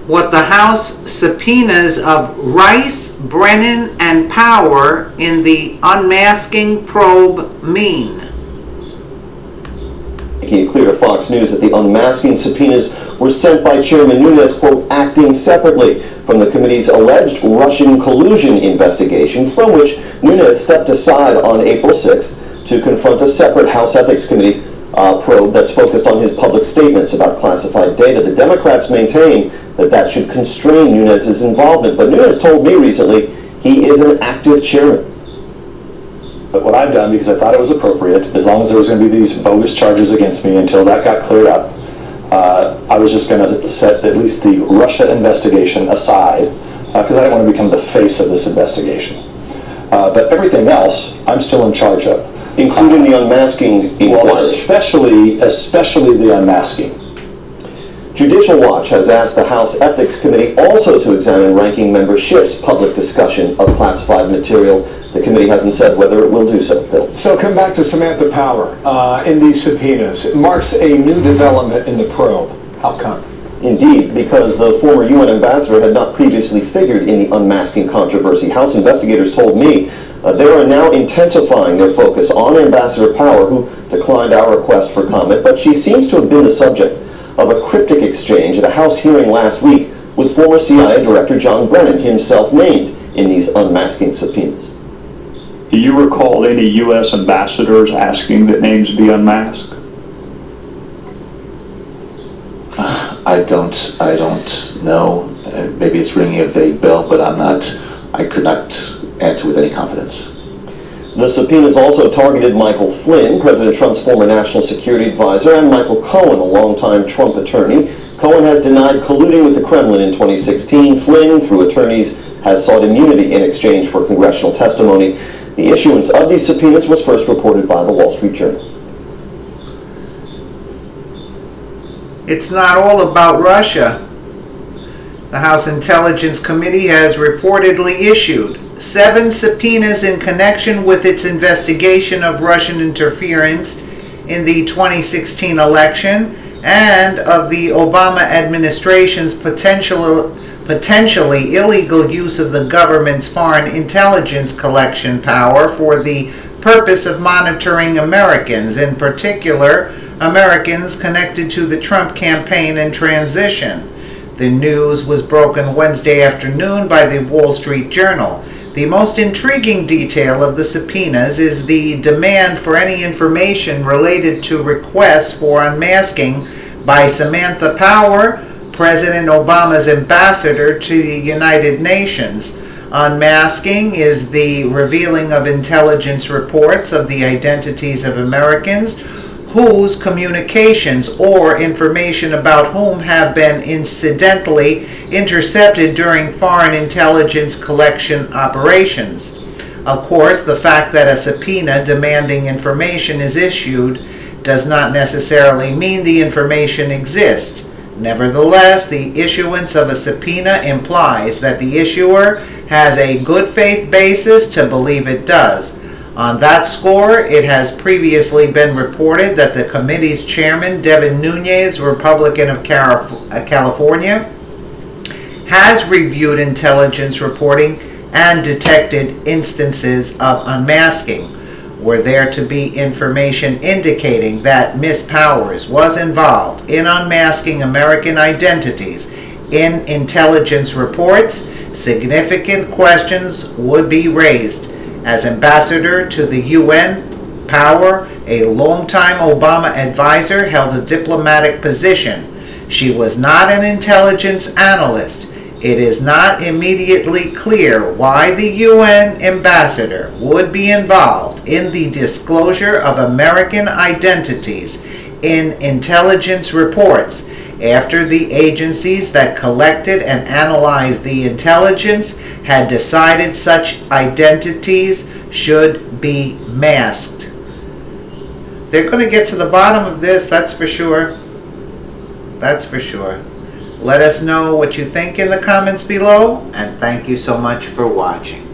what the House subpoenas of Rice, Brennan, and Power in the unmasking probe mean. Making it clear to Fox News that the unmasking subpoenas were sent by Chairman Nunes, quote, acting separately from the committee's alleged Russian collusion investigation, from which Nunes stepped aside on April 6th to confront a separate House Ethics Committee probe that's focused on his public statements about classified data. The Democrats maintain that should constrain Nunes' involvement, but Nunes told me recently he is an active chairman. But what I've done, because I thought it was appropriate, as long as there was going to be these bogus charges against me until that got cleared up, I was just going to set at least the Russia investigation aside, because I didn't want to become the face of this investigation. But everything else, I'm still in charge of. Including the unmasking inquiry. Well, especially the unmasking. Judicial Watch has asked the House Ethics Committee also to examine ranking member Schiff's public discussion of classified material. The committee hasn't said whether it will do so. Bill. So come back to Samantha Power in these subpoenas. It marks a new development in the probe. How come? Indeed, because the former UN ambassador had not previously figured in the unmasking controversy. House investigators told me they are now intensifying their focus on Ambassador Power, who declined our request for comment, but she seems to have been the subject of a cryptic exchange at a House hearing last week with former CIA Director John Brennan, himself named in these unmasking subpoenas. Do you recall any U.S. ambassadors asking that names be unmasked? I don't know. Maybe it's ringing a vague bell, but I could not answer with any confidence. The subpoenas also targeted Michael Flynn, President Trump's former national security advisor, and Michael Cohen, a longtime Trump attorney. Cohen has denied colluding with the Kremlin in 2016. Flynn, through attorneys, has sought immunity in exchange for congressional testimony. The issuance of these subpoenas was first reported by the Wall Street Journal. It's not all about Russia. The House Intelligence Committee has reportedly issued 7 subpoenas in connection with its investigation of Russian interference in the 2016 election and of the Obama administration's potentially illegal use of the government's foreign intelligence collection power for the purpose of monitoring Americans, in particular Americans connected to the Trump campaign and transition. The news was broken Wednesday afternoon by the Wall Street Journal. The most intriguing detail of the subpoenas is the demand for any information related to requests for unmasking by Samantha Power, President Obama's ambassador to the United Nations. Unmasking is the revealing of intelligence reports of the identities of Americans whose communications or information about whom have been incidentally intercepted during foreign intelligence collection operations. Of course, the fact that a subpoena demanding information is issued does not necessarily mean the information exists. Nevertheless, the issuance of a subpoena implies that the issuer has a good faith basis to believe it does. On that score, it has previously been reported that the committee's chairman, Devin Nunes, Republican of California, has reviewed intelligence reporting and detected instances of unmasking. Were there to be information indicating that Ms. Powers was involved in unmasking American identities in intelligence reports, significant questions would be raised. As ambassador to the UN, Power, a longtime Obama advisor, held a diplomatic position. She was not an intelligence analyst. It is not immediately clear why the UN ambassador would be involved in the disclosure of American identities in intelligence reports after the agencies that collected and analyzed the intelligence had decided such identities should be masked. They're going to get to the bottom of this, that's for sure. That's for sure. Let us know what you think in the comments below, and thank you so much for watching.